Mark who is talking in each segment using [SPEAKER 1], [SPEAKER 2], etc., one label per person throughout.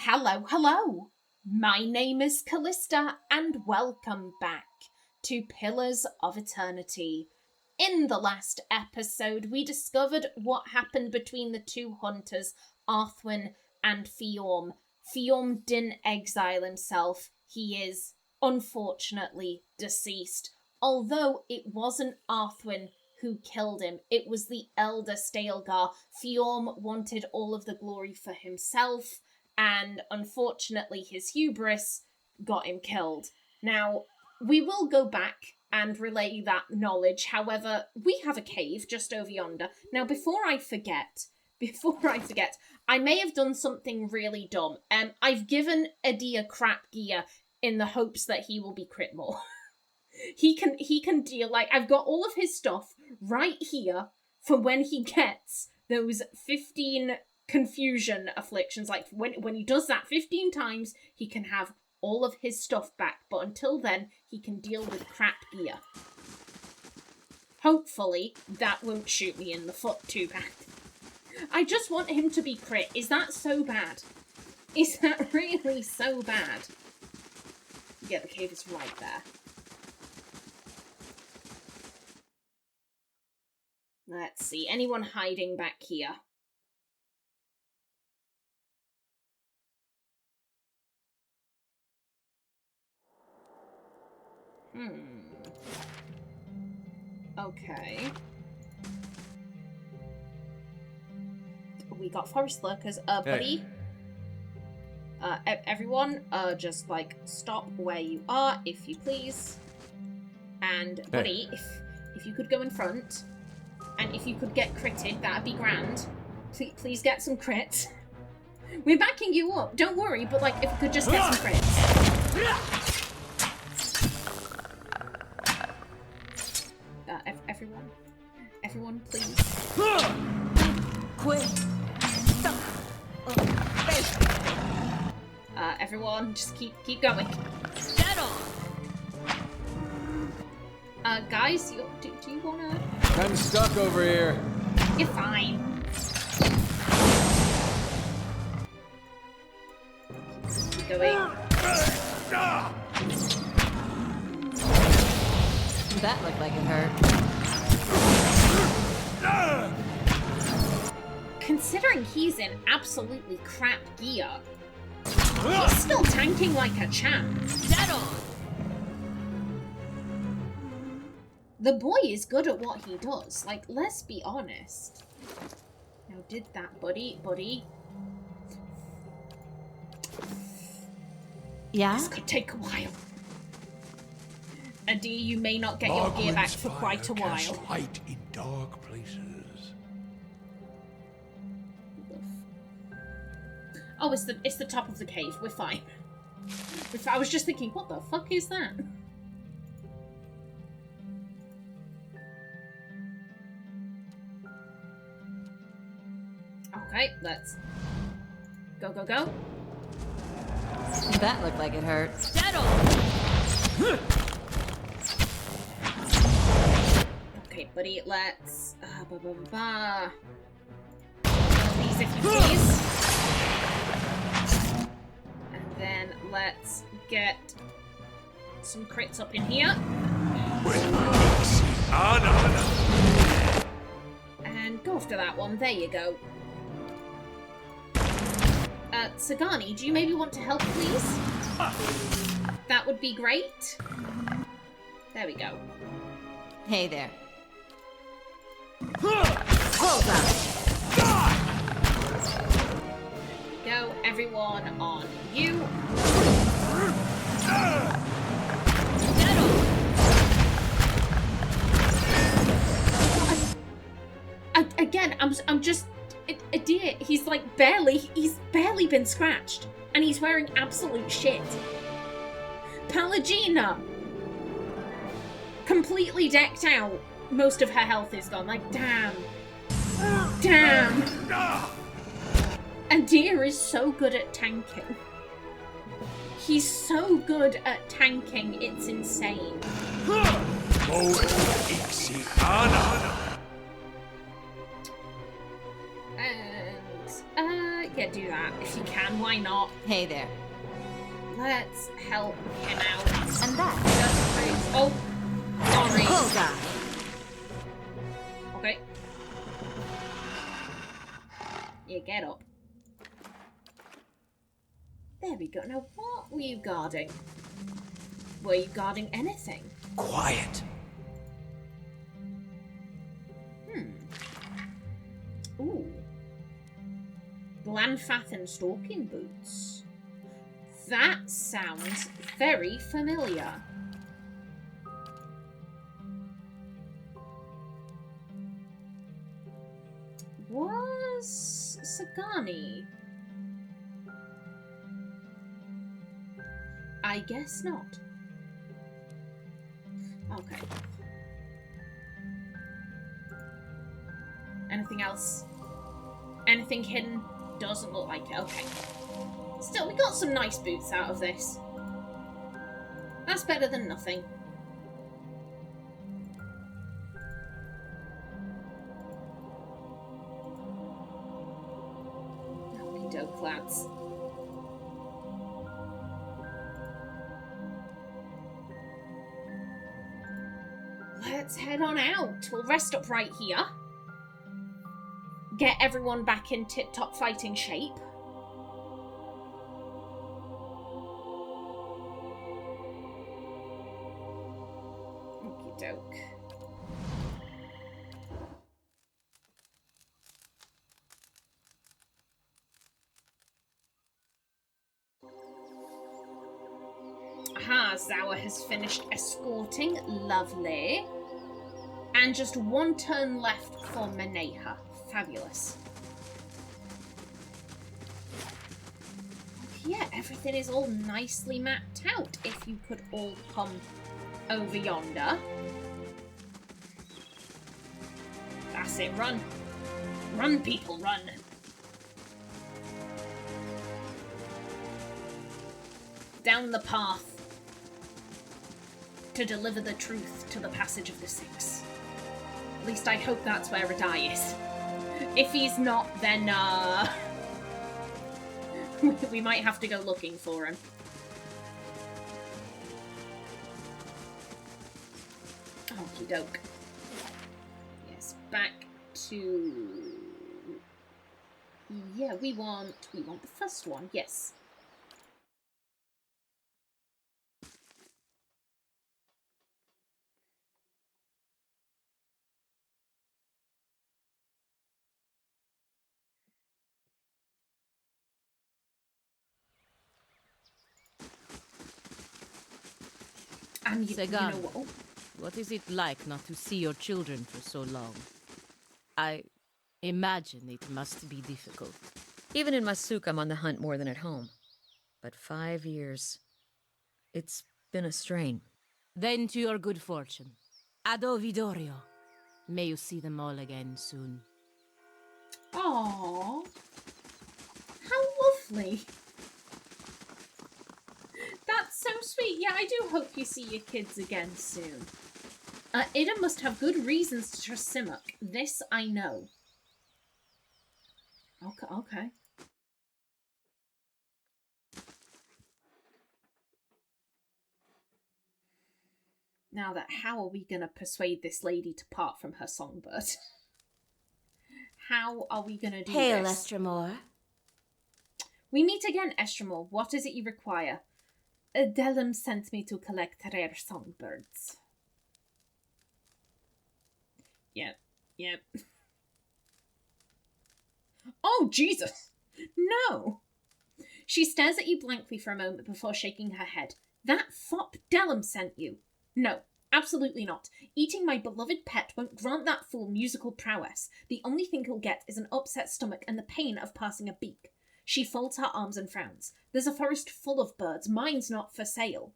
[SPEAKER 1] Hello, hello! My name is Callista, and welcome back to Pillars of Eternity. In the last episode, we discovered what happened between the two hunters, Arthwin and Fiorm. Fiorm didn't exile himself. He is, unfortunately, deceased. Although it wasn't Arthwin who killed him, it was the elder Stalgar. Fiorm wanted all of the glory for himself, and unfortunately his hubris got him killed. Now, we will go back and relay that knowledge. However, we have a cave just over yonder. Now, before I forget, I may have done something really dumb. I've given Adir crap gear in the hopes that he will be crit more. He can deal, like, I've got all of his stuff right here for when he gets those 15 confusion afflictions. Like, when he does that 15 times, he can have all of his stuff back. But until then, he can deal with crap gear. Hopefully, that won't shoot me in the foot too bad. I just want him to be crit. Is that so bad? Is that really so bad? Yeah, the cave is right there. Let's see. Anyone hiding back here? Okay. We got forest lurkers. Buddy. Hey. Everyone, just, like, stop where you are, if you please. And, buddy, if you could go in front, and if you could get critted, that'd be grand. Please get some crits. We're backing you up, don't worry, but, like, if we could just get some crits. Everyone, please.
[SPEAKER 2] Quit.
[SPEAKER 1] Everyone, just keep going.
[SPEAKER 2] Get on.
[SPEAKER 1] Guys, do you wanna?
[SPEAKER 3] I'm stuck over here.
[SPEAKER 1] You're fine. Keep going.
[SPEAKER 2] That looked like it hurt.
[SPEAKER 1] Considering he's in absolutely crap gear, he's still tanking like a champ.
[SPEAKER 2] Dead on.
[SPEAKER 1] The boy is good at what he does. Like, let's be honest. Now, did that, buddy?
[SPEAKER 2] Yeah?
[SPEAKER 1] This could take a while. Adir, you may not get your gear back for quite a while.
[SPEAKER 4] Light in dark places.
[SPEAKER 1] Oh, it's the top of the cave. We're fine. I was just thinking, what the fuck is that? Okay, let's go.
[SPEAKER 2] That looked like it hurt. Settle.
[SPEAKER 1] Okay, buddy, let's Please, if you please. And then let's get some crits up in here. And go after that one. There you go. Sagani, do you maybe want to help, please? That would be great. There we go.
[SPEAKER 2] Hey there. Hold on.
[SPEAKER 1] Go, everyone on you. Again, I'm just Adir. He's barely been scratched, and he's wearing absolute shit. Palagina, completely decked out. Most of her health is gone. Like, damn. Adir is so good at tanking. He's so good at tanking, it's insane. And, Yeah, do that. If you can, why not?
[SPEAKER 2] Hey there.
[SPEAKER 1] Let's help him out.
[SPEAKER 2] And that.
[SPEAKER 1] Oh, sorry.
[SPEAKER 2] Holga.
[SPEAKER 1] Okay. Yeah, get up. There we go. Now, what were you guarding? Were you guarding anything?
[SPEAKER 4] Quiet.
[SPEAKER 1] Ooh. Glanfath and stalking boots. That sounds very familiar. Was Sagani? I guess not. Okay. Anything else? Anything hidden? Doesn't look like it. Okay. Still, we got some nice boots out of this. That's better than nothing. Okie doke, lads. Let's head on out. We'll rest up right here. Get everyone back in tip-top fighting shape. Okie doke. Aha, Zawa has finished escorting. Lovely. And just one turn left for Meneha. Fabulous. Yeah, everything is all nicely mapped out. If you could all come over yonder. That's it, run. Run, people, run. Down the path to deliver the truth to the passage of the Six. At least I hope that's where Radai is. If he's not, then, we might have to go looking for him. Okie doke. Yes, back to... Yeah, we want the first one, yes. And you know
[SPEAKER 2] Segan,
[SPEAKER 1] what? Oh,
[SPEAKER 2] what is it like not to see your children for so long? I imagine it must be difficult.
[SPEAKER 5] Even in Masuk, I'm on the hunt more than at home. But 5 years... it's been a strain.
[SPEAKER 2] Then to your good fortune. Ado Vidorio. May you see them all again soon.
[SPEAKER 1] aww. How lovely. That's so sweet. Yeah, I do hope you see your kids again soon. Ida must have good reasons to trust Simuk. This I know. Okay. Now that, how are we gonna persuade this lady to part from her songbird? How are we gonna do
[SPEAKER 2] Hail,
[SPEAKER 1] this?
[SPEAKER 2] Estremor.
[SPEAKER 1] We meet again, Estremor. What is it you require? Delem sent me to collect rare songbirds. Yep. Oh, Jesus! No! She stares at you blankly for a moment before shaking her head. That fop Delem sent you. No, absolutely not. Eating my beloved pet won't grant that fool musical prowess. The only thing he'll get is an upset stomach and the pain of passing a beak. She folds her arms and frowns. There's a forest full of birds. Mine's not for sale.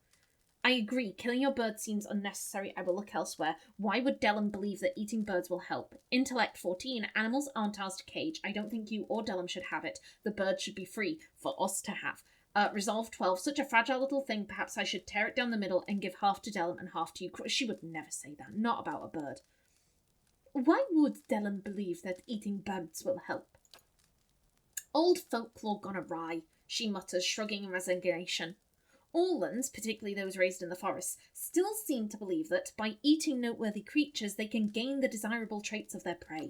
[SPEAKER 1] I agree. Killing your bird seems unnecessary. I will look elsewhere. Why would Delem believe that eating birds will help? Intellect 14. Animals aren't ours to cage. I don't think you or Delem should have it. The bird should be free for us to have. Resolve 12. Such a fragile little thing. Perhaps I should tear it down the middle and give half to Delem and half to you. She would never say that. Not about a bird. Why would Delem believe that eating birds will help? Old folklore gone awry, she mutters, shrugging in resignation. All lands, particularly those raised in the forests, still seem to believe that, by eating noteworthy creatures, they can gain the desirable traits of their prey.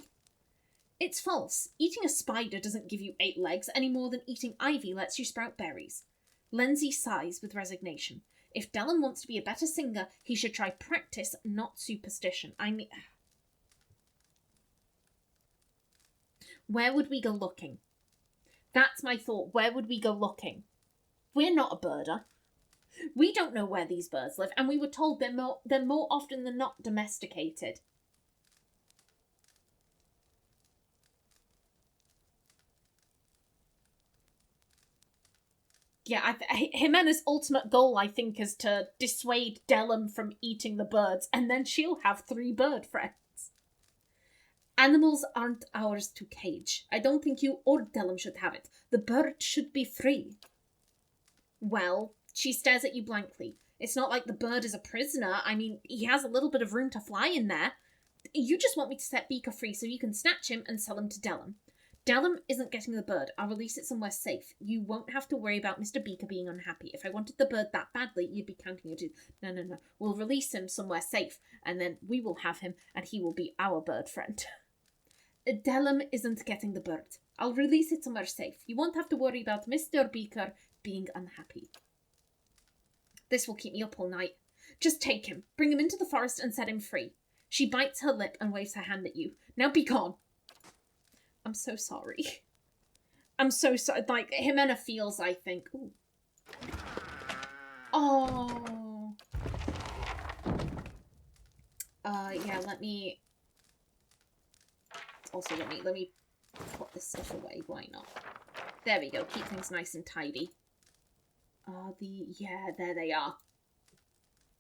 [SPEAKER 1] It's false. Eating a spider doesn't give you 8 legs any more than eating ivy lets you sprout berries. Lindsay sighs with resignation. If Delem wants to be a better singer, he should try practice, not superstition. Where would we go looking? That's my thought. Where would we go looking? We're not a birder. We don't know where these birds live, and we were told they're more often than not domesticated. Yeah, Ximena's ultimate goal, I think, is to dissuade Delem from eating the birds, and then she'll have 3 bird friends. Animals aren't ours to cage. I don't think you or Delem should have it. The bird should be free. Well, she stares at you blankly. It's not like the bird is a prisoner. I mean, he has a little bit of room to fly in there. You just want me to set Beaker free so you can snatch him and sell him to Delem. Delem isn't getting the bird. I'll release it somewhere safe. You won't have to worry about Mr. Beaker being unhappy. If I wanted the bird that badly, you'd be counting your teeth. No. We'll release him somewhere safe, and then we will have him, and he will be our bird friend. Delem isn't getting the bird. I'll release it somewhere safe. You won't have to worry about Mr. Beaker being unhappy. This will keep me up all night. Just take him, bring him into the forest and set him free. She bites her lip and waves her hand at you. Now be gone. I'm so sorry. I'm so sorry. Like, Ximena feels, I think. Ooh. Oh. Yeah, let me... Also, let me put this stuff away. Why not? There we go. Keep things nice and tidy. Yeah, there they are.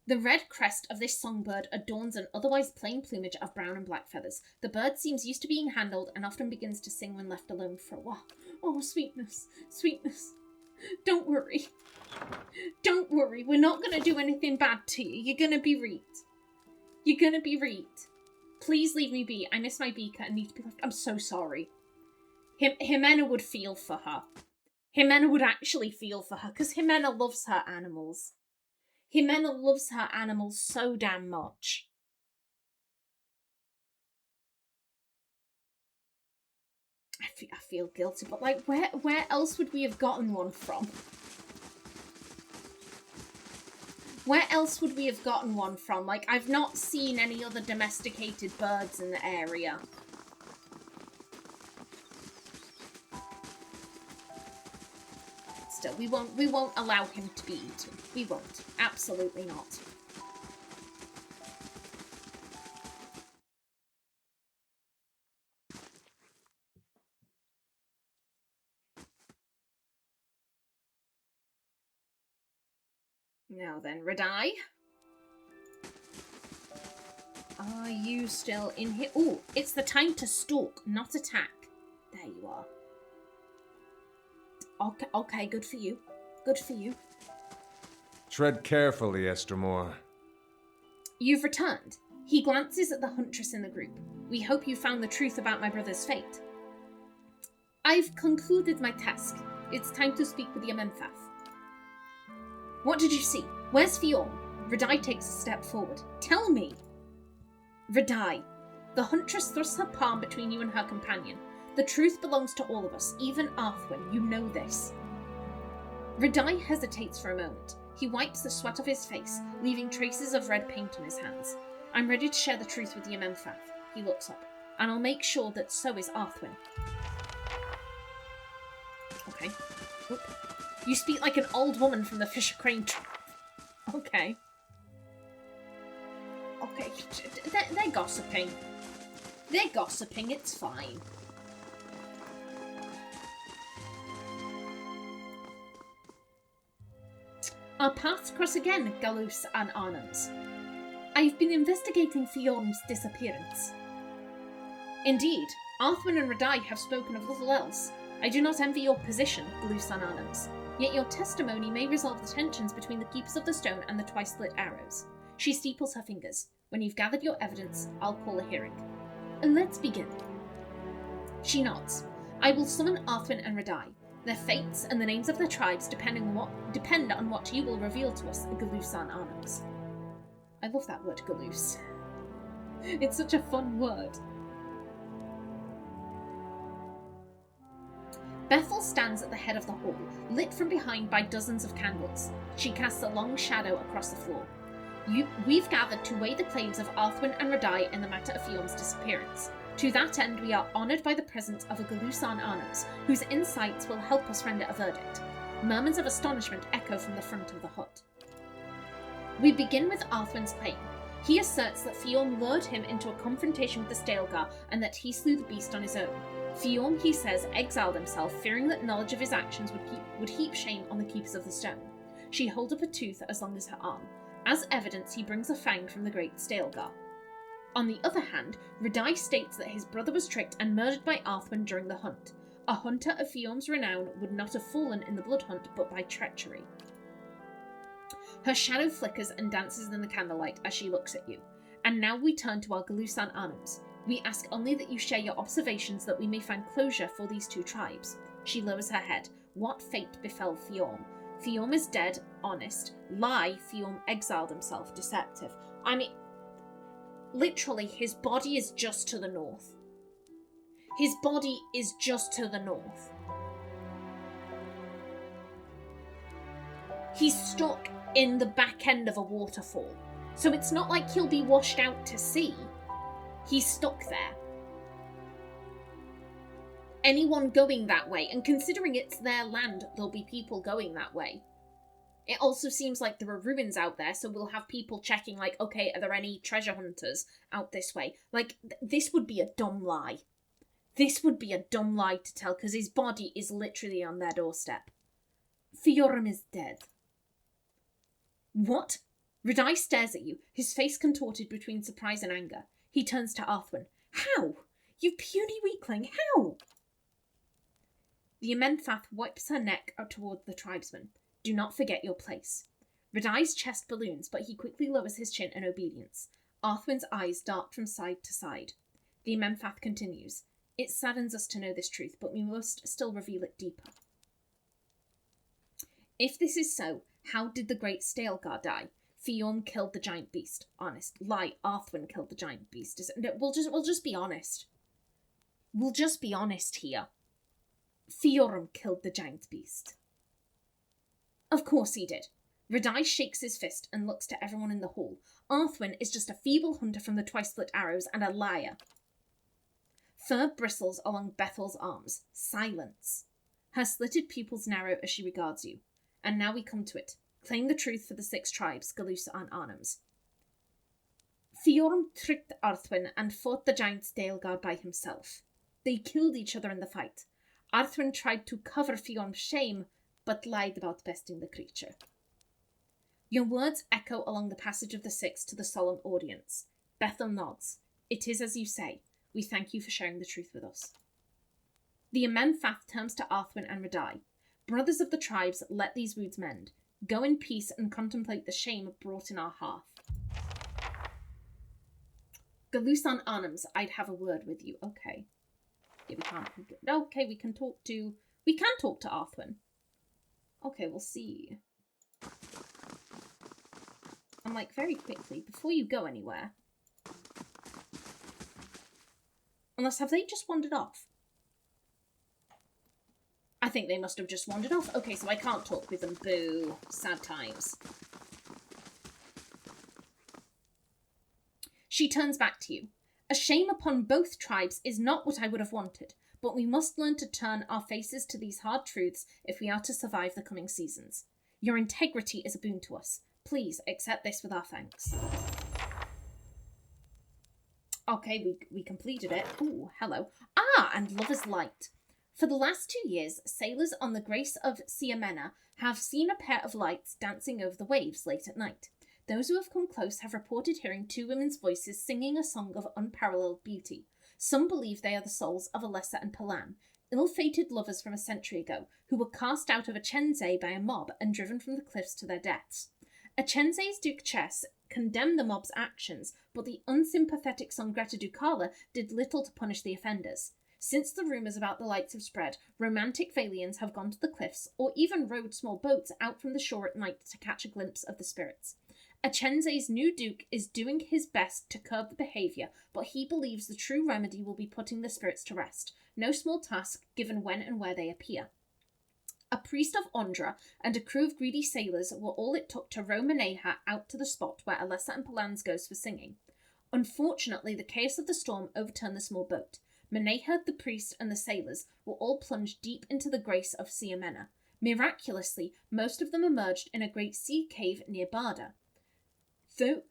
[SPEAKER 1] The red crest of this songbird adorns an otherwise plain plumage of brown and black feathers. The bird seems used to being handled and often begins to sing when left alone for a while. Oh, sweetness, sweetness. Don't worry. Don't worry. We're not going to do anything bad to you. You're going to be reet. You're going to be reet. Please leave me be. I miss my Beaker and need to be left. I'm so sorry. Ximena would feel for her. Ximena would actually feel for her because Ximena loves her animals. Ximena loves her animals so damn much. I feel guilty, but like, where else would we have gotten one from? Where else would we have gotten one from? Like, I've not seen any other domesticated birds in the area. Still, we won't allow him to be eaten. We won't. Absolutely not. Now then, Radai. Are you still in here? Oh, it's the time to stalk, not attack. There you are. Okay, good for you. Good for you.
[SPEAKER 3] Tread carefully, Esther Moore.
[SPEAKER 1] You've returned. He glances at the huntress in the group. We hope you found the truth about my brother's fate. I've concluded my task. It's time to speak with the Amenfath. What did you see? Where's Fionn? Radai takes a step forward. Tell me. Radai. The huntress thrusts her palm between you and her companion. The truth belongs to all of us, even Arthwin. You know this. Radai hesitates for a moment. He wipes the sweat off his face, leaving traces of red paint on his hands. I'm ready to share the truth with the Amenfath. He looks up. And I'll make sure that so is Arthwin. Okay. Oop. You speak like an old woman from the Fisher Crane tribe. Okay. Okay. They're gossiping. They're gossiping, it's fine. Our paths cross again, Galus and Arnams. I've been investigating Fionn's disappearance. Indeed, Arthwin and Radai have spoken of little else. I do not envy your position, Galus and Arnams. Yet your testimony may resolve the tensions between the Keepers of the Stone and the twice-split arrows. She steeples her fingers. When you've gathered your evidence, I'll call a hearing. Let's begin. She nods. I will summon Arthwin and Radai. Their fates and the names of their tribes depend on what you will reveal to us, the Galusan Arnams. I love that word, Galus. It's such a fun word. Bethel stands at the head of the hall, lit from behind by dozens of candles. She casts a long shadow across the floor. We've gathered to weigh the claims of Arthwin and Radai in the matter of Fiorm's disappearance. To that end, we are honoured by the presence of a Galusan Arnams, whose insights will help us render a verdict. Murmurs of astonishment echo from the front of the hut. We begin with Arthwin's claim. He asserts that Fiorm lured him into a confrontation with the Stalgar and that he slew the beast on his own. Fiorm, he says, exiled himself, fearing that knowledge of his actions would heap shame on the Keepers of the Stone. She holds up a tooth as long as her arm. As evidence, he brings a fang from the great Stalgar. On the other hand, Radai states that his brother was tricked and murdered by Arthwin during the hunt. A hunter of Fiorm's renown would not have fallen in the blood hunt, but by treachery. Her shadow flickers and dances in the candlelight as she looks at you. And now we turn to our Galusan Arnams. We ask only that you share your observations that we may find closure for these two tribes. She lowers her head. What fate befell Fiorm? Fiorm is dead, honest. Lie, Fiorm exiled himself, deceptive. I mean, literally, his body is just to the north. His body is just to the north. He's stuck in the back end of a waterfall. So it's not like he'll be washed out to sea. He's stuck there. Anyone going that way, and considering it's their land, there'll be people going that way. It also seems like there are ruins out there, so we'll have people checking, like, okay, are there any treasure hunters out this way? Like, this would be a dumb lie. This would be a dumb lie to tell, because his body is literally on their doorstep. Fiorm is dead. What? Radai stares at you, his face contorted between surprise and anger. He turns to Arthwin. How? You puny weakling, how? The Amenfath wipes her neck out toward the tribesman. Do not forget your place. Radai's chest balloons, but he quickly lowers his chin in obedience. Arthwin's eyes dart from side to side. The Amenfath continues. It saddens us to know this truth, but we must still reveal it deeper. If this is so, how did the great Stalgar die? Fiorm killed the giant beast. Honest. Lie, Arthwin killed the giant beast. We'll just be honest. We'll just be honest here. Fiorm killed the giant beast. Of course he did. Radai shakes his fist and looks to everyone in the hall. Arthwin is just a feeble hunter from the twice-split arrows and a liar. Fur bristles along Bethel's arms. Silence. Her slitted pupils narrow as she regards you. And now we come to it. Claim the truth for the 6 tribes, Galusan Arnams. Fiorm tricked Arthwin and fought the giant Stalgar by himself. They killed each other in the fight. Arthwin tried to cover Fiorm's shame, but lied about besting the creature. Your words echo along the passage of the 6 to the solemn audience. Bethel nods. It is as you say. We thank you for sharing the truth with us. The Amenfath turns to Arthwin and Radai. Brothers of the tribes, let these wounds mend. Go in peace and contemplate the shame brought in our hearth. Galusan Arnams, I'd have a word with you. Okay. Yeah, we can't. Okay, we can talk to Arthwin. Okay, we'll see. I'm like, very quickly, before you go anywhere. Unless, have they just wandered off? I think they must have just wandered off. Okay, so I can't talk with them. Boo. Sad times. She turns back to you. A shame upon both tribes is not what I would have wanted, but we must learn to turn our faces to these hard truths if we are to survive the coming seasons. Your integrity is a boon to us. Please accept this with our thanks. Okay, we completed it. Ooh, hello. Ah, and Lover's Light. For the last 2 years, sailors on the Grace of Ximena have seen a pair of lights dancing over the waves late at night. Those who have come close have reported hearing 2 women's voices singing a song of unparalleled beauty. Some believe they are the souls of Alessa and Palan, ill-fated lovers from a century ago, who were cast out of Achenze by a mob and driven from the cliffs to their deaths. Achenze's Duchess condemned the mob's actions, but the unsympathetic Songreta Ducala did little to punish the offenders. Since the rumours about the lights have spread, romantic Valians have gone to the cliffs or even rowed small boats out from the shore at night to catch a glimpse of the spirits. Achenze's new duke is doing his best to curb the behaviour, but he believes the true remedy will be putting the spirits to rest. No small task, given when and where they appear. A priest of Ondra and a crew of greedy sailors were all it took to row Meneha out to the spot where Alessa and Palan's ghosts were singing. Unfortunately, the chaos of the storm overturned the small boat. Meneha, the priest, and the sailors were all plunged deep into the grace of Ximena. Miraculously, most of them emerged in a great sea cave near Barda. Though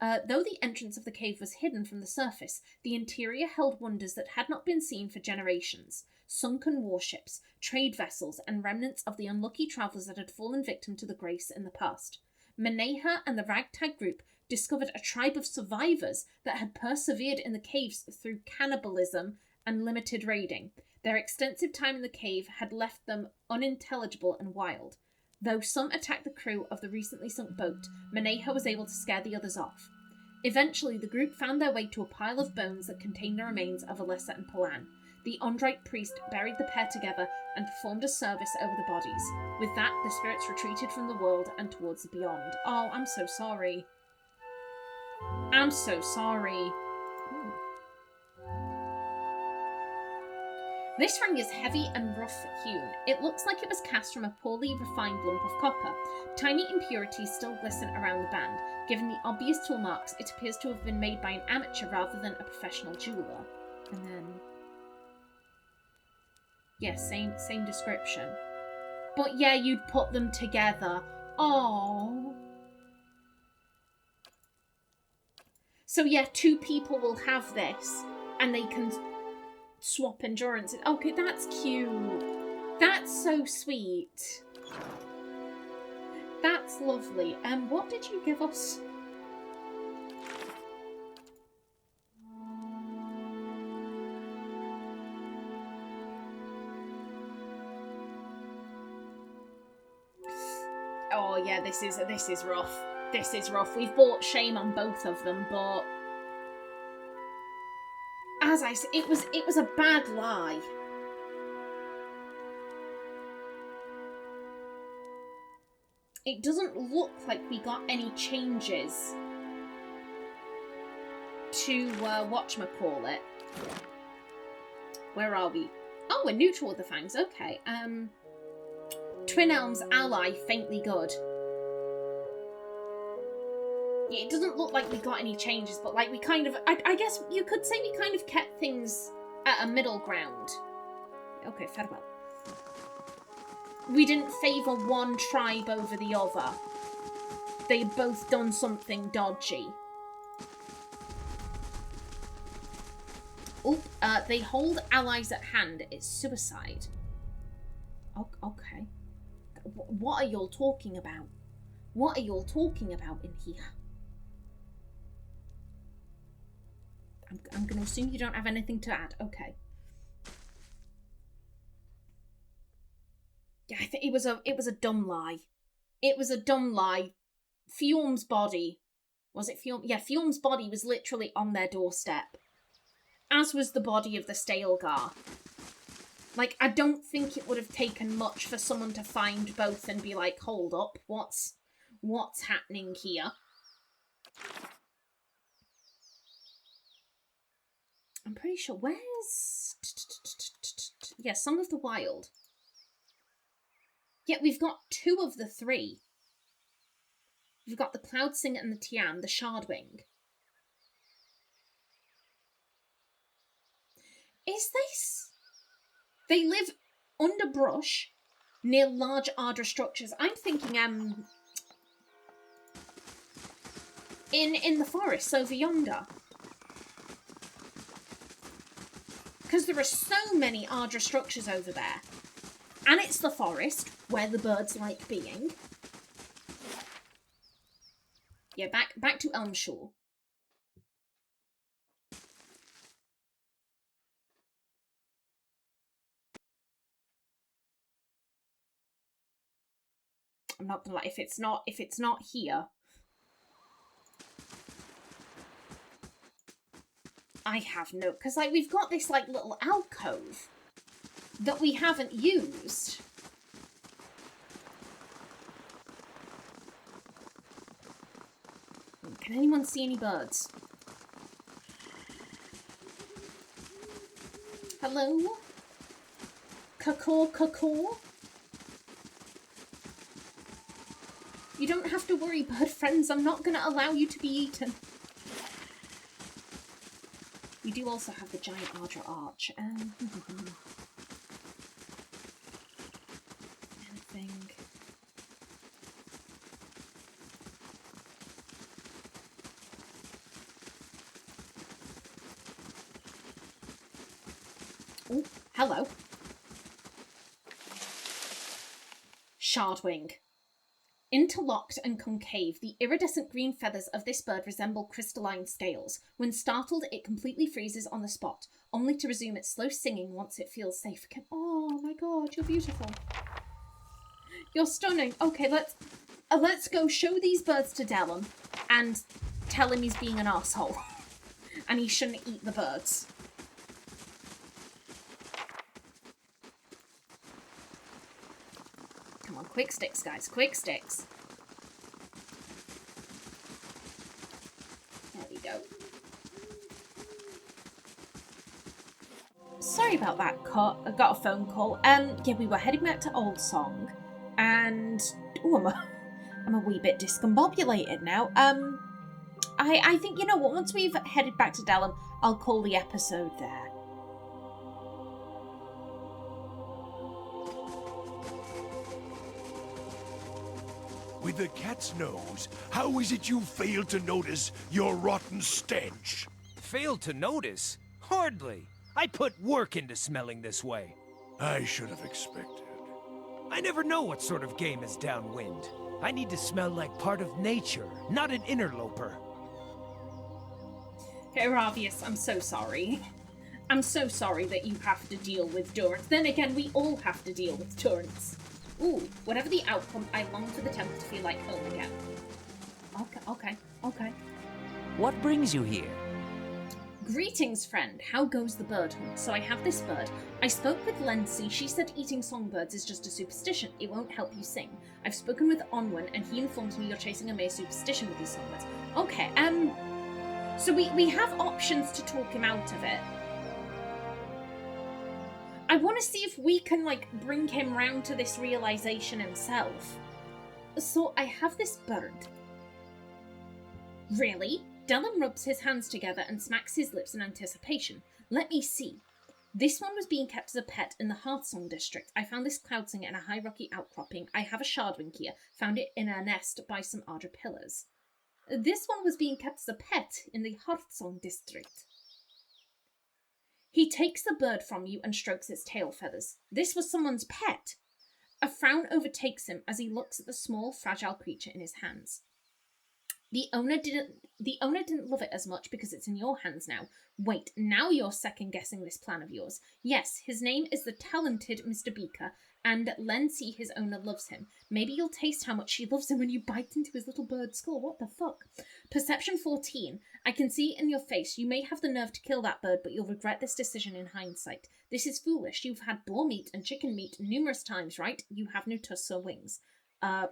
[SPEAKER 1] the entrance of the cave was hidden from the surface, the interior held wonders that had not been seen for generations. Sunken warships, trade vessels, and remnants of the unlucky travellers that had fallen victim to the grace in the past. Meneha and the ragtag group discovered a tribe of survivors that had persevered in the caves through cannibalism and limited raiding. Their extensive time in the cave had left them unintelligible and wild. Though some attacked the crew of the recently sunk boat, Meneha was able to scare the others off. Eventually, the group found their way to a pile of bones that contained the remains of Alessa and Palan. The Ondrite priest buried the pair together and performed a service over the bodies. With that, the spirits retreated from the world and towards the beyond. Oh, I'm so sorry. I'm so sorry. This ring is heavy and rough-hewn. It looks like it was cast from a poorly refined lump of copper. Tiny impurities still glisten around the band. Given the obvious tool marks, it appears to have been made by an amateur rather than a professional jeweller. And then... yeah, same description. But yeah, you'd put them together. Oh. So yeah, 2 people will have this, and they can swap endurance. Okay, that's cute. That's so sweet. That's lovely. What did you give us? Oh yeah, this is rough. This is rough. We've brought shame on both of them, but as I said, it was a bad lie. It doesn't look like we got any changes to whatchamacallit. Where are we? Oh, we're neutral with the fangs. Okay. Twin Elm's ally, faintly good. Yeah, it doesn't look like we got any changes, but like we kind of, I guess you could say we kind of kept things at a middle ground. Okay, farewell. We didn't favour one tribe over the other. They both done something dodgy. Oop, they hold allies at hand. It's suicide. Okay. What are y'all talking about? What are y'all talking about in here? I'm going to assume you don't have anything to add. Okay. Yeah, I think it was a dumb lie. It was a dumb lie. Fium's body, was it Fium? Yeah, Fium's body was literally on their doorstep, as was the body of the Stalgar. Like, I don't think it would have taken much for someone to find both and be like, hold up, what's happening here? I'm pretty sure, where's... yeah, Song of the Wild. Yeah, we've got 2 of the 3. We've got the Cloudsinger and the Tian, the Shardwing. Is this... they live under brush, near large Ardra structures. I'm thinking, in the forests over yonder. Because there are so many Ardra structures over there. And it's the forest, where the birds like being. Yeah, back to Elmshore. I'm not gonna lie, if it's not here, I have no, because like we've got this like little alcove that we haven't used. Can anyone see any birds? Hello? Caw, caw, caw? You don't have to worry, bird friends. I'm not going to allow you to be eaten. We do also have the giant Ardra arch. Anything. Oh, hello. Shardwing. Interlocked and concave, the iridescent green feathers of this bird resemble crystalline scales. When startled, it completely freezes on the spot, only to resume its slow singing once it feels safe again. Oh my god, you're beautiful. You're stunning. Okay, let's go show these birds to Delem and tell him he's being an arsehole. And he shouldn't eat the birds. Come on, quick sticks, guys. Quick sticks. There we go. Sorry about that, I got a phone call. Yeah, we were heading back to Old Song, and I'm a wee bit discombobulated now. I think, you know what, once we've headed back to Delem, I'll call the episode there.
[SPEAKER 4] With a cat's nose, how is it you failed to notice your rotten stench?
[SPEAKER 6] Failed to notice? Hardly. I put work into smelling this way.
[SPEAKER 4] I should have expected.
[SPEAKER 6] I never know what sort of game is downwind. I need to smell like part of nature, not an interloper.
[SPEAKER 1] Aravius, I'm so sorry. I'm so sorry that you have to deal with Durance. Then again, we all have to deal with Durance. Ooh, whatever the outcome, I long for the temple to feel like home again. Okay.
[SPEAKER 6] What brings you here?
[SPEAKER 1] Greetings, friend. How goes the bird hunt? So I have this bird. I spoke with Lency. She said eating songbirds is just a superstition. It won't help you sing. I've spoken with Onwin, and he informs me you're chasing a mere superstition with these songbirds. Okay, so we have options to talk him out of it. I want to see if we can, like, bring him round to this realization himself. So I have this bird. Really? Delem rubs his hands together and smacks his lips in anticipation. Let me see. This one was being kept as a pet in the Hearthsong district. I found this cloud singer in a high rocky outcropping. I have a shardwing here. Found it in a nest by some Ardra pillars. This one was being kept as a pet in the Hearthsong district. He takes the bird from you and strokes its tail feathers. This was someone's pet. A frown overtakes him as he looks at the small, fragile creature in his hands. The owner didn't love it as much because it's in your hands now. Wait, now you're second-guessing this plan of yours. Yes, his name is the talented Mr. Beaker, and Lency, his owner, loves him. Maybe you'll taste how much she loves him when you bite into his little bird skull. What the fuck? Perception 14. I can see it in your face. You may have the nerve to kill that bird, but you'll regret this decision in hindsight. This is foolish. You've had boar meat and chicken meat numerous times, right? You have no tusks or wings.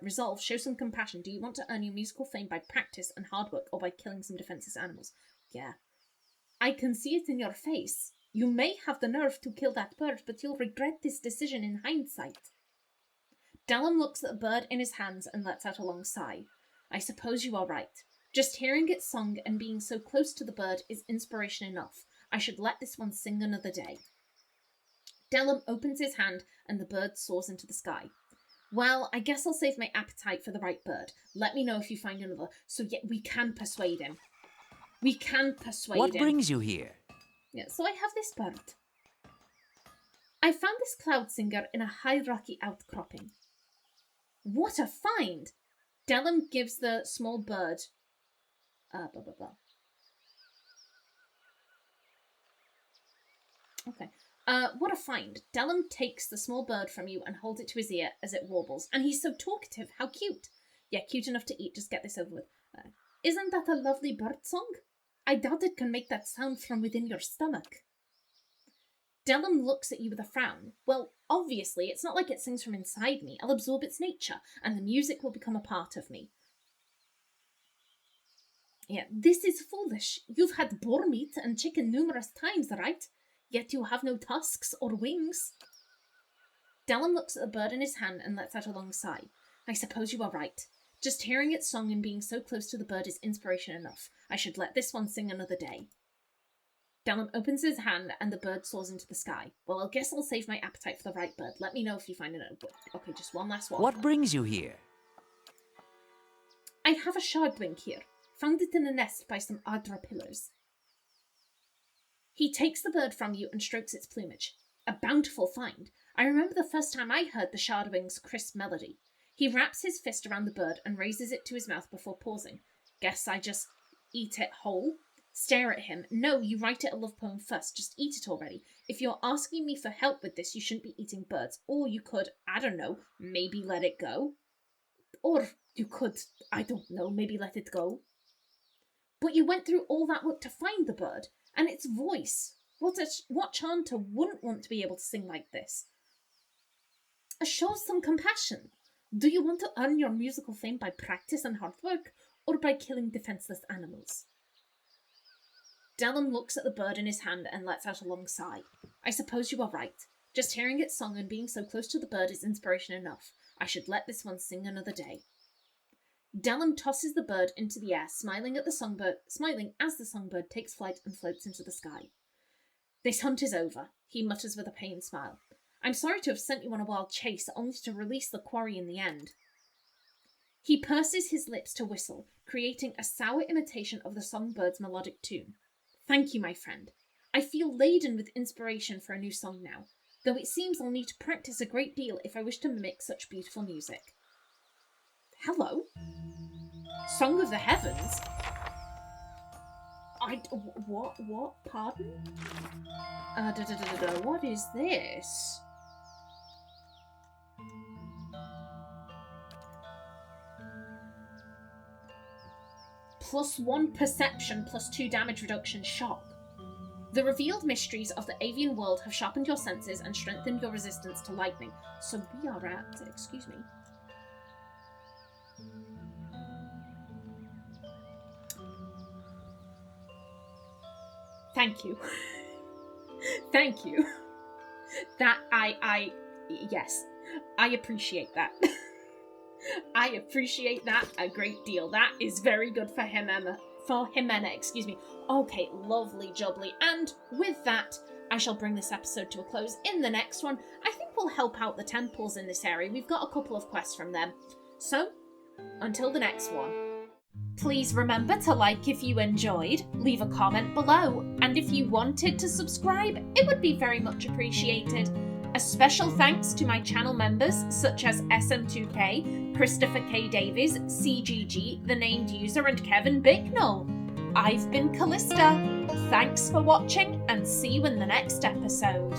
[SPEAKER 1] Resolve, show some compassion. Do you want to earn your musical fame by practice and hard work, or by killing some defenseless animals? Yeah. I can see it in your face. You may have the nerve to kill that bird, but you'll regret this decision in hindsight. Delem looks at the bird in his hands and lets out a long sigh. I suppose you are right. Just hearing its song and being so close to the bird is inspiration enough. I should let this one sing another day. Delem opens his hand and the bird soars into the sky. Well, I guess I'll save my appetite for the right bird. Let me know if you find another. So yeah, we can persuade him. We can persuade him.
[SPEAKER 6] What brings you here?
[SPEAKER 1] Yeah, so I have this bird. I found this cloud singer in a high rocky outcropping. What a find! Delem gives the small bird... Okay. What a find. Delem takes the small bird from you and holds it to his ear as it warbles. And he's so talkative. How cute. Yeah, cute enough to eat. Just get this over with. Isn't that a lovely bird song? I doubt it can make that sound from within your stomach. Delem looks at you with a frown. Well, obviously, it's not like it sings from inside me. I'll absorb its nature, and the music will become a part of me. Yeah, this is foolish. You've had boar meat and chicken numerous times, right? Yet you have no tusks or wings. Delem looks at the bird in his hand and lets out a long sigh. I suppose you are right. Just hearing its song and being so close to the bird is inspiration enough. I should let this one sing another day. Delem opens his hand and the bird soars into the sky. Well, I guess I'll save my appetite for the right bird. Let me know if you find it. Okay, just one last one.
[SPEAKER 6] What brings you here?
[SPEAKER 1] I have a shardwing here. Found it in a nest by some Adra pillars. He takes the bird from you and strokes its plumage. A bountiful find. I remember the first time I heard the shardwing's crisp melody. He wraps his fist around the bird and raises it to his mouth before pausing. Guess I just eat it whole? Stare at him. No, you write it a love poem first. Just eat it already. If you're asking me for help with this, you shouldn't be eating birds. Or you could, I don't know, maybe let it go. Or you could, I don't know, maybe let it go. But you went through all that work to find the bird, and its voice. What chanter wouldn't want to be able to sing like this? Show some compassion. Do you want to earn your musical fame by practice and hard work, or by killing defenseless animals? Delem looks at the bird in his hand and lets out a long sigh. I suppose you are right. Just hearing its song and being so close to the bird is inspiration enough. I should let this one sing another day. Delem tosses the bird into the air, smiling as the songbird takes flight and floats into the sky. This hunt is over, he mutters with a pained smile. I'm sorry to have sent you on a wild chase, only to release the quarry in the end. He purses his lips to whistle, creating a sour imitation of the songbird's melodic tune. Thank you, my friend. I feel laden with inspiration for a new song now, though it seems I'll need to practice a great deal if I wish to mimic such beautiful music. Hello? Song of the Heavens? What? Pardon? What is this? +1 perception, +2 damage reduction, shock. The revealed mysteries of the avian world have sharpened your senses and strengthened your resistance to lightning. So we are at, excuse me. Thank you. Thank you. That yes, I appreciate that. I appreciate that a great deal. That is very good for Ximena, excuse me. Okay, lovely jubbly. And with that, I shall bring this episode to a close. In the next one, I think we'll help out the temples in this area. We've got a couple of quests from them. So, until the next one. Please remember to like if you enjoyed, leave a comment below, and if you wanted to subscribe, it would be very much appreciated. A special thanks to my channel members such as SM2K, Christopher K. Davies, CGG, The Named User, and Kevin Bicknell. I've been Kallista. Thanks for watching, and see you in the next episode.